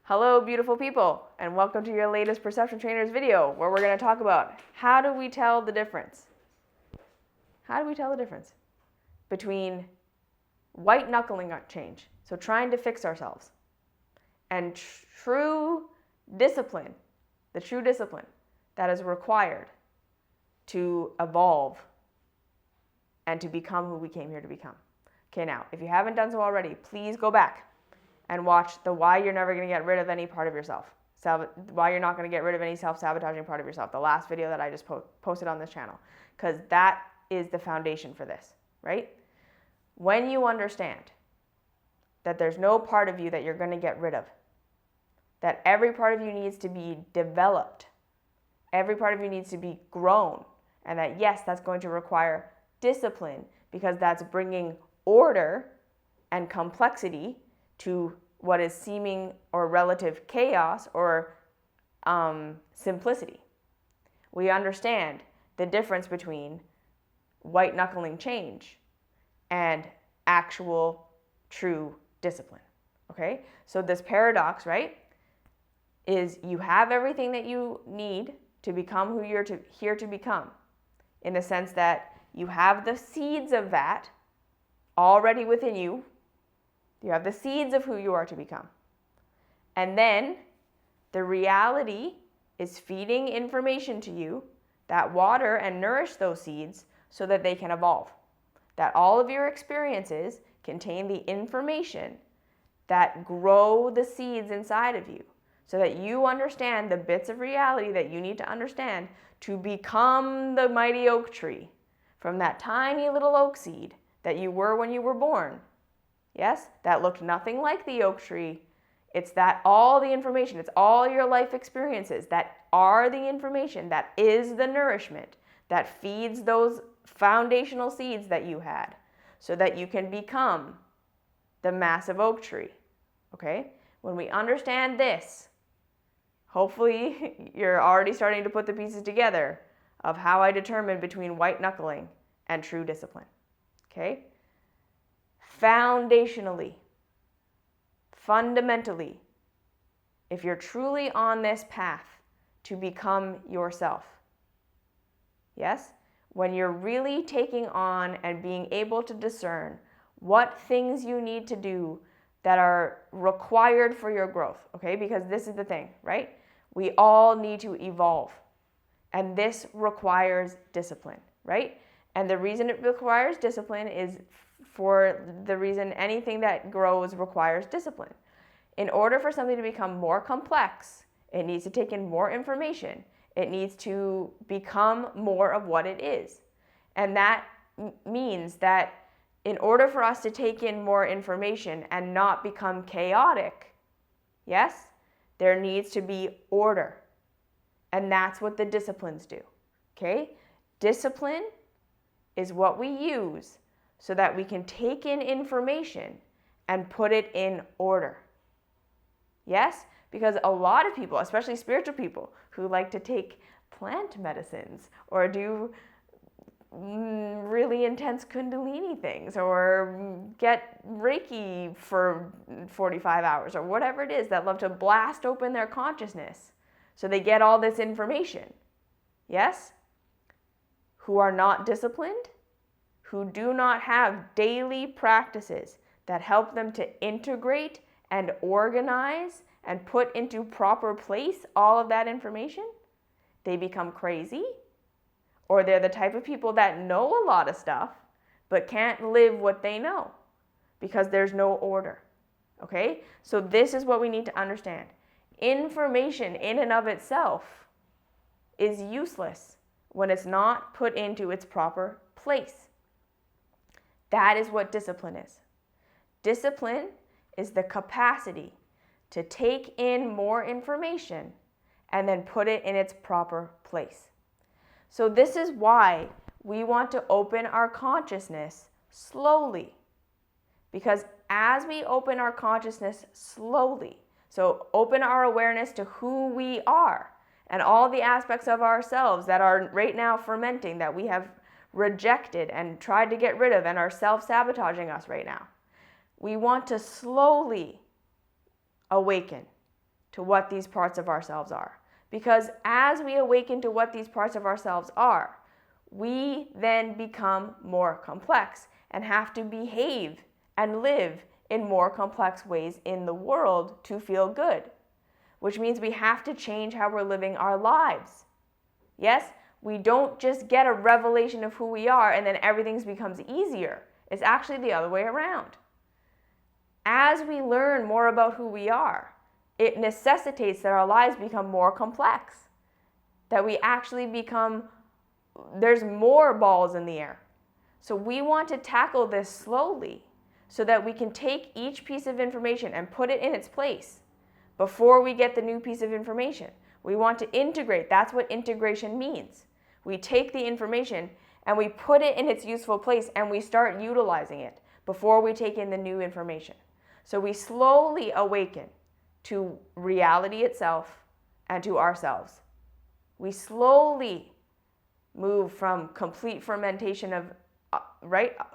Hello, beautiful people, and welcome to your latest Perception Trainers video, where we're going to talk about how do we tell the difference? How do we tell the difference between white knuckling change, so trying to fix ourselves, and true discipline, the true discipline that is required to evolve and to become who we came here to become. Okay, now, if you haven't done so already, please go back and watch the why you're never going to get rid of any part of yourself. Why you're not going to get rid of any self-sabotaging part of yourself. The last video that I just posted on this channel. Because that is the foundation for this, right? When you understand that there's no part of you that you're going to get rid of, that every part of you needs to be developed, every part of you needs to be grown, and that yes, that's going to require discipline because that's bringing order and complexity to what is seeming or relative chaos or simplicity. We understand the difference between white knuckling change and actual true discipline. Okay? So this paradox, right, is you have everything that you need to become who you're here to become, in the sense that you have the seeds of that already within you. You have the seeds of who you are to become. And then the reality is feeding information to you that water and nourish those seeds so that they can evolve. That all of your experiences contain the information that grow the seeds inside of you so that you understand the bits of reality that you need to understand to become the mighty oak tree from that tiny little oak seed that you were when you were born. Yes, that looked nothing like the oak tree. It's that all the information, it's all your life experiences that are the information, that is the nourishment, that feeds those foundational seeds that you had so that you can become the massive oak tree. Okay? When we understand this, hopefully you're already starting to put the pieces together of how I determine between white knuckling and true discipline. Okay? Foundationally, fundamentally, if you're truly on this path to become yourself, yes, when you're really taking on and being able to discern what things you need to do that are required for your growth, okay? Because this is the thing, right? We all need to evolve, and this requires discipline, right? And the reason it requires discipline is for the reason anything that grows requires discipline. In order for something to become more complex, it needs to take in more information. It needs to become more of what it is. And that means that in order for us to take in more information and not become chaotic, yes, there needs to be order. And that's what the disciplines do, okay? Discipline is what we use so that we can take in information and put it in order. Yes? Because a lot of people, especially spiritual people, who like to take plant medicines or do really intense kundalini things or get Reiki for 45 hours or whatever it is, that love to blast open their consciousness so they get all this information. Yes? Who are not disciplined, who do not have daily practices that help them to integrate and organize and put into proper place all of that information, they become crazy, or they're the type of people that know a lot of stuff but can't live what they know because there's no order. Okay? So this is what we need to understand. Information in and of itself is useless when it's not put into its proper place. That is what discipline is. Discipline is the capacity to take in more information and then put it in its proper place. So this is why we want to open our consciousness slowly. Because as we open our consciousness slowly, so open our awareness to who we are and all the aspects of ourselves that are right now fermenting, that we have rejected and tried to get rid of and are self-sabotaging us right now. We want to slowly awaken to what these parts of ourselves are. Because as we awaken to what these parts of ourselves are, we then become more complex and have to behave and live in more complex ways in the world to feel good, which means we have to change how we're living our lives. Yes, we don't just get a revelation of who we are and then everything becomes easier. It's actually the other way around. As we learn more about who we are, it necessitates that our lives become more complex, that we actually become, there's more balls in the air. So we want to tackle this slowly so that we can take each piece of information and put it in its place before we get the new piece of information. We want to integrate. That's what integration means. We take the information and we put it in its useful place and we start utilizing it before we take in the new information. So we slowly awaken to reality itself and to ourselves. We slowly move from complete fermentation of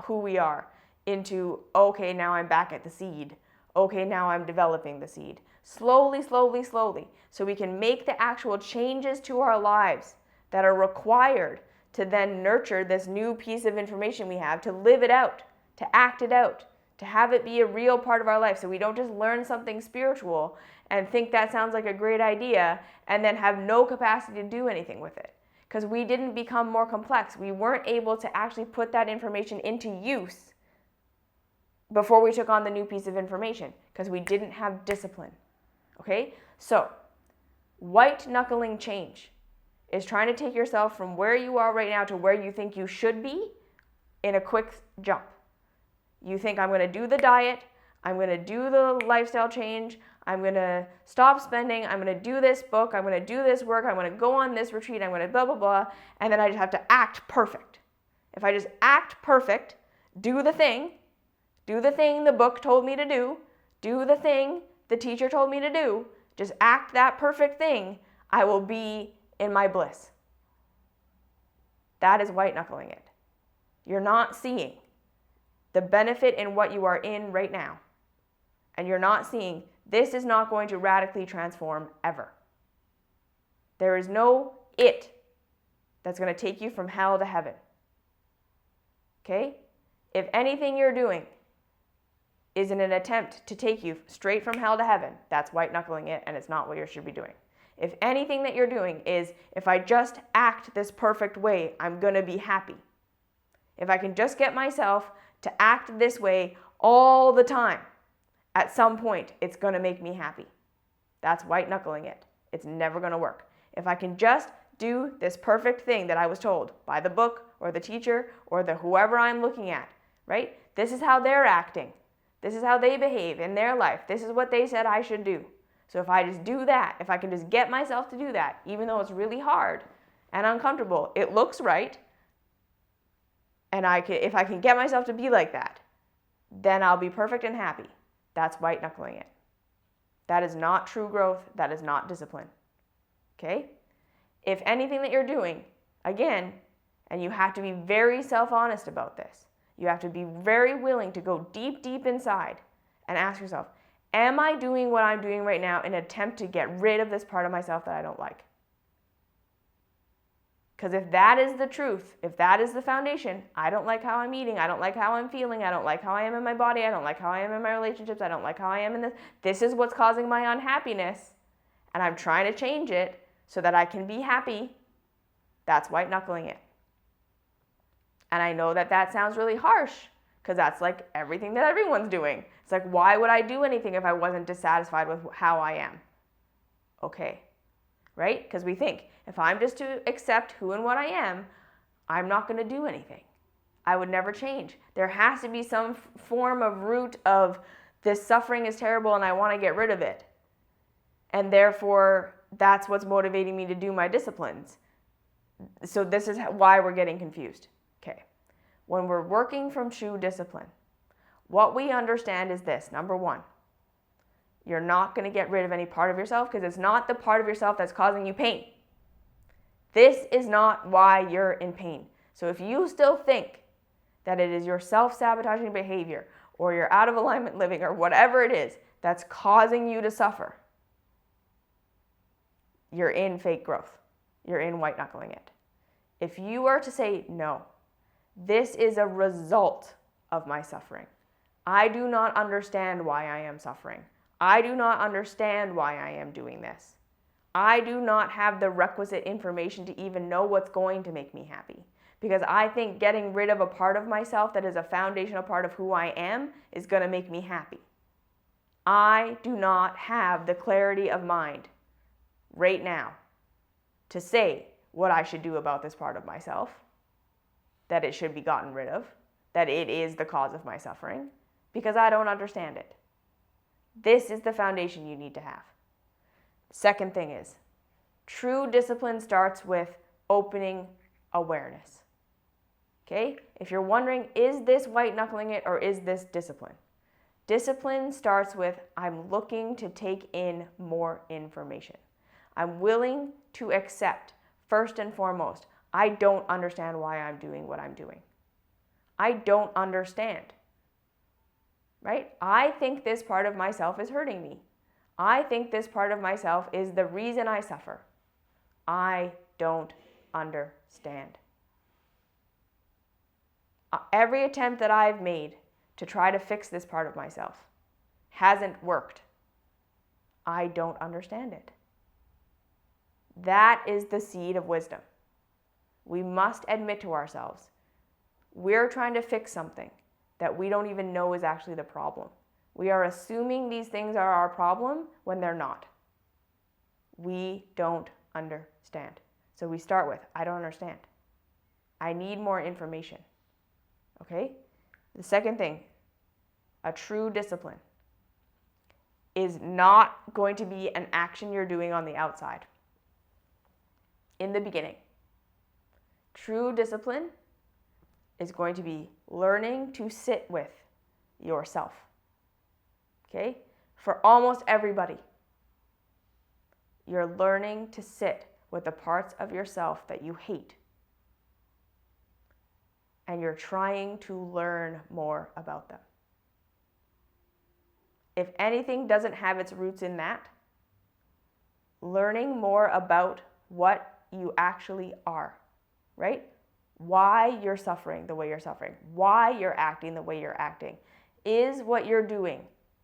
who we are into, okay, now I'm back at the seed. Okay, now I'm developing the seed. Slowly, slowly, slowly. So we can make the actual changes to our lives that are required to then nurture this new piece of information we have, to live it out, to act it out, to have it be a real part of our life. So we don't just learn something spiritual and think that sounds like a great idea and then have no capacity to do anything with it. Because we didn't become more complex. We weren't able to actually put that information into use before we took on the new piece of information because we didn't have discipline. Okay? So, white knuckling change is trying to take yourself from where you are right now to where you think you should be in a quick jump. You think, I'm going to do the diet, I'm going to do the lifestyle change, I'm going to stop spending, I'm going to do this book, I'm going to do this work, I'm going to go on this retreat, I'm going to blah, blah, blah, and then I just have to act perfect. If I just act perfect, do the thing the book told me to do the thing the teacher told me to do, just act that perfect thing, I will be in my bliss. That is white knuckling it. You're not seeing the benefit in what you are in right now. And you're not seeing this is not going to radically transform ever. There is no it that's going to take you from hell to heaven. Okay? If anything you're doing is in an attempt to take you straight from hell to heaven, that's white knuckling it, and it's not what you should be doing. If anything that you're doing is, if I just act this perfect way, I'm going to be happy. If I can just get myself to act this way all the time, at some point, it's going to make me happy. That's white knuckling it. It's never going to work. If I can just do this perfect thing that I was told by the book or the teacher or the whoever I'm looking at, right? This is how they're acting. This is how they behave in their life. This is what they said I should do. So if I just do that, if I can just get myself to do that, even though it's really hard and uncomfortable, it looks right, and if I can get myself to be like that, then I'll be perfect and happy. That's white knuckling it. That is not true growth. That is not discipline. Okay? If anything that you're doing, again, and you have to be very self-honest about this, you have to be very willing to go deep, deep inside and ask yourself, am I doing what I'm doing right now in an attempt to get rid of this part of myself that I don't like? Because if that is the truth, if that is the foundation, I don't like how I'm eating, I don't like how I'm feeling, I don't like how I am in my body, I don't like how I am in my relationships, I don't like how I am in this is what's causing my unhappiness, and I'm trying to change it so that I can be happy, that's white knuckling it. And I know that that sounds really harsh, because that's like everything that everyone's doing. It's like, why would I do anything if I wasn't dissatisfied with how I am? Okay, right? Because we think, if I'm just to accept who and what I am, I'm not going to do anything. I would never change. There has to be some form of root of this suffering is terrible and I want to get rid of it. And therefore, that's what's motivating me to do my disciplines. So this is why we're getting confused. Okay. When we're working from true discipline, what we understand is this. Number one, you're not going to get rid of any part of yourself because it's not the part of yourself that's causing you pain. This is not why you're in pain. So if you still think that it is your self-sabotaging behavior or your out of alignment living or whatever it is that's causing you to suffer, you're in fake growth. You're in white knuckling it. If you are to say, no, this is a result of my suffering. I do not understand why I am suffering. I do not understand why I am doing this. I do not have the requisite information to even know what's going to make me happy. Because I think getting rid of a part of myself that is a foundational part of who I am is going to make me happy. I do not have the clarity of mind right now to say what I should do about this part of myself, that it should be gotten rid of, that it is the cause of my suffering, because I don't understand it. This is the foundation you need to have. Second thing is, true discipline starts with opening awareness. Okay? If you're wondering, is this white knuckling it or is this discipline? Discipline starts with, I'm looking to take in more information. I'm willing to accept, first and foremost, I don't understand why I'm doing what I'm doing. I don't understand. Right? I think this part of myself is hurting me. I think this part of myself is the reason I suffer. I don't understand. Every attempt that I've made to try to fix this part of myself hasn't worked. I don't understand it. That is the seed of wisdom. We must admit to ourselves, we're trying to fix something that we don't even know is actually the problem. We are assuming these things are our problem when they're not. We don't understand. So we start with, I don't understand. I need more information. Okay? The second thing, a true discipline is not going to be an action you're doing on the outside. In the beginning, true discipline is going to be learning to sit with yourself. Okay? For almost everybody, you're learning to sit with the parts of yourself that you hate. And you're trying to learn more about them. If anything doesn't have its roots in that, learning more about what you actually are, right? Why you're suffering the way you're suffering, why you're acting the way you're acting. Is what you're doing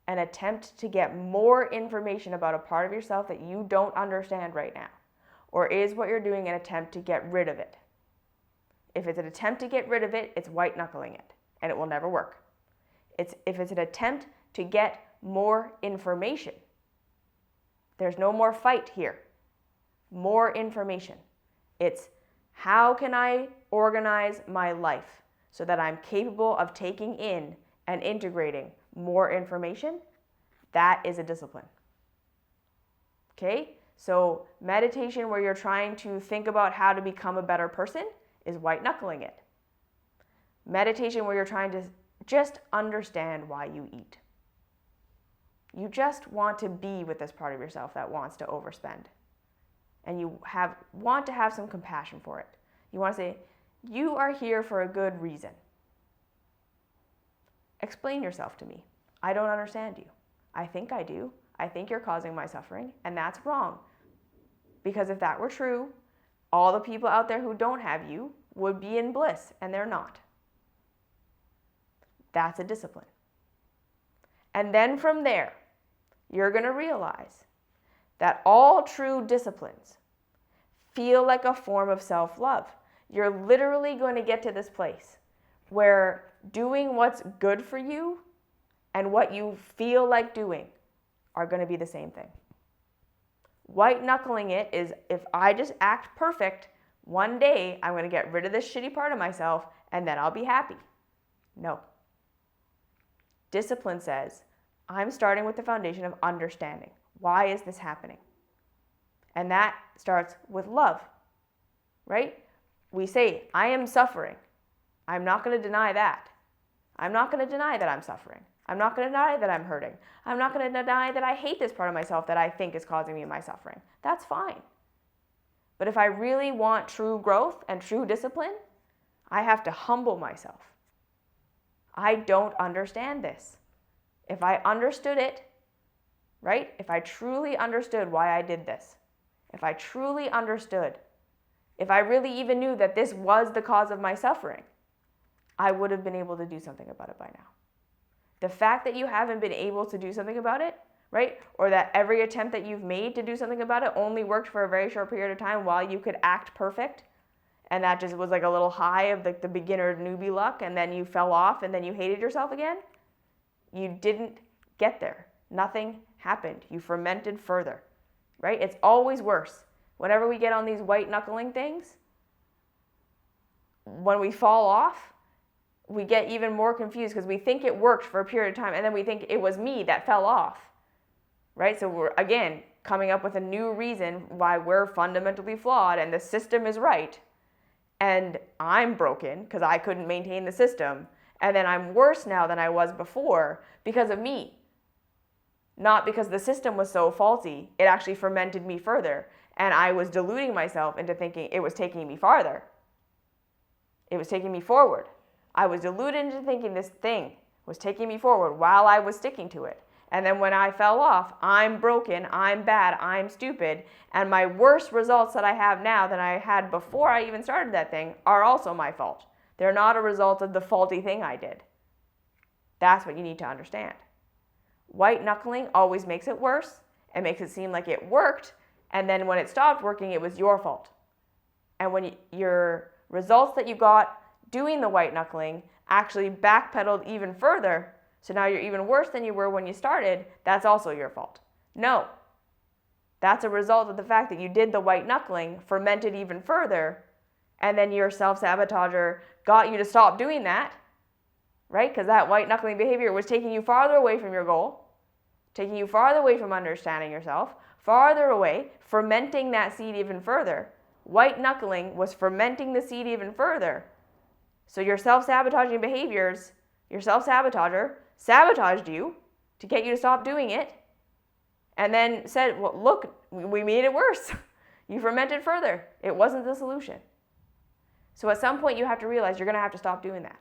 an attempt to get more information about a part of yourself that you don't understand right now? Or is what you're doing an attempt to get rid of it? If it's an attempt to get rid of it, it's white knuckling it, and it will never work. If it's an attempt to get more information, there's no more fight here. More information. It's how can I organize my life so that I'm capable of taking in and integrating more information? That is a discipline. Okay? So meditation where you're trying to think about how to become a better person is white knuckling it. Meditation where you're trying to just understand why you eat. You just want to be with this part of yourself that wants to overspend. And you want to have some compassion for it. You want to say, you are here for a good reason. Explain yourself to me. I don't understand you. I think I do. I think you're causing my suffering, and that's wrong. Because if that were true, all the people out there who don't have you would be in bliss, and they're not. That's a discipline. And then from there, you're going to realize that all true disciplines feel like a form of self-love. You're literally going to get to this place where doing what's good for you and what you feel like doing are going to be the same thing. White knuckling it is, if I just act perfect, one day I'm going to get rid of this shitty part of myself and then I'll be happy. No. Discipline says, I'm starting with the foundation of understanding. Why is this happening? And that starts with love, right? We say, I am suffering. I'm not going to deny that. I'm not going to deny that I'm suffering. I'm not going to deny that I'm hurting. I'm not going to deny that I hate this part of myself that I think is causing me my suffering. That's fine. But if I really want true growth and true discipline, I have to humble myself. I don't understand this. If I understood it, right? If I truly understood why I did this, if I truly understood, if I really even knew that this was the cause of my suffering, I would have been able to do something about it by now. The fact that you haven't been able to do something about it, right? Or that every attempt that you've made to do something about it only worked for a very short period of time while you could act perfect. And that just was like a little high of like the beginner newbie luck, and then you fell off and then you hated yourself again. You didn't get there. Nothing happened. You fermented further, right? It's always worse. Whenever we get on these white knuckling things, when we fall off, we get even more confused because we think it worked for a period of time and then we think it was me that fell off, right? So we're, again, coming up with a new reason why we're fundamentally flawed and the system is right and I'm broken because I couldn't maintain the system, and then I'm worse now than I was before because of me. Not because the system was so faulty, it actually fermented me further, and I was deluding myself into thinking it was taking me farther. It was taking me forward. I was deluded into thinking this thing was taking me forward while I was sticking to it. And then when I fell off, I'm broken, I'm bad, I'm stupid, and my worst results that I have now than I had before I even started that thing are also my fault. They're not a result of the faulty thing I did. That's what you need to understand. White knuckling always makes it worse. It makes it seem like it worked, and then when it stopped working, it was your fault. And when your results that you got doing the white knuckling actually backpedaled even further, so now you're even worse than you were when you started, that's also your fault. No. That's a result of the fact that you did the white knuckling, fermented even further, and then your self-sabotager got you to stop doing that, right? Because that white knuckling behavior was taking you farther away from your goal, taking you farther away from understanding yourself, farther away, fermenting that seed even further. White knuckling was fermenting the seed even further. So your self-sabotaging behaviors, your self-sabotager sabotaged you to get you to stop doing it, and then said, well, look, we made it worse. You fermented further. It wasn't the solution. So at some point you have to realize you're going to have to stop doing that.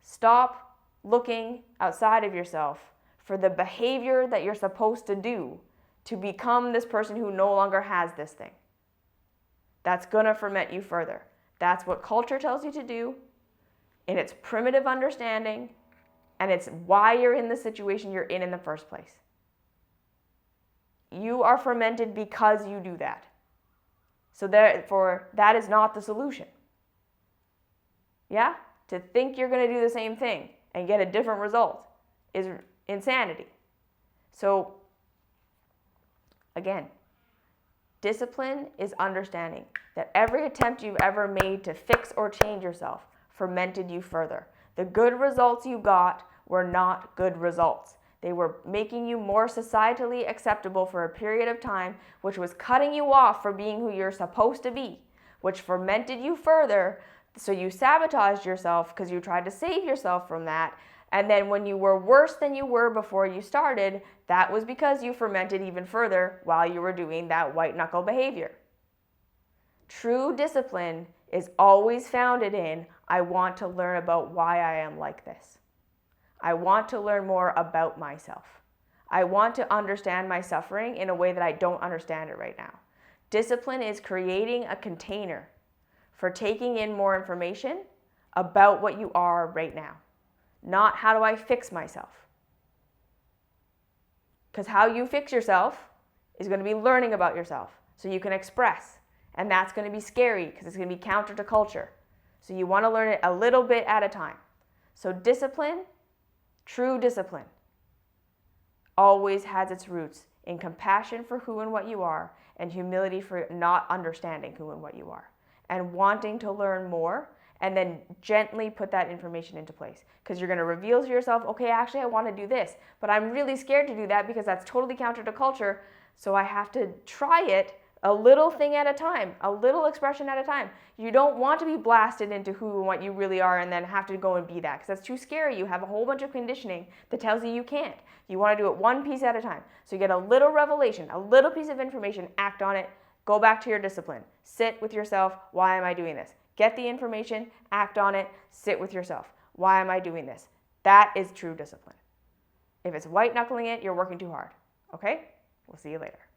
Stop looking outside of yourself for the behavior that you're supposed to do to become this person who no longer has this thing. That's going to ferment you further. That's what culture tells you to do in its primitive understanding, and it's why you're in the situation you're in the first place. You are fermented because you do that. So therefore, that is not the solution. Yeah? To think you're going to do the same thing and get a different result is insanity. So, again, discipline is understanding that every attempt you've ever made to fix or change yourself fermented you further. The good results you got were not good results. They were making you more societally acceptable for a period of time, which was cutting you off from being who you're supposed to be, which fermented you further. So you sabotaged yourself because you tried to save yourself from that. And then when you were worse than you were before you started, that was because you fermented even further while you were doing that white knuckle behavior. True discipline is always founded in, I want to learn about why I am like this. I want to learn more about myself. I want to understand my suffering in a way that I don't understand it right now. Discipline is creating a container for taking in more information about what you are right now. Not how do I fix myself. Because how you fix yourself is going to be learning about yourself so you can express. And that's going to be scary because it's going to be counter to culture. So you want to learn it a little bit at a time. So discipline, true discipline, always has its roots in compassion for who and what you are and humility for not understanding who and what you are and wanting to learn more, and then gently put that information into place. Because you're going to reveal to yourself, okay, actually I want to do this, but I'm really scared to do that because that's totally counter to culture, so I have to try it a little thing at a time, a little expression at a time. You don't want to be blasted into who and what you really are and then have to go and be that, because that's too scary. You have a whole bunch of conditioning that tells you you can't. You want to do it one piece at a time. So you get a little revelation, a little piece of information, act on it, go back to your discipline. Sit with yourself, why am I doing this? Get the information, act on it, sit with yourself. Why am I doing this? That is true discipline. If it's white knuckling it, you're working too hard. Okay? We'll see you later.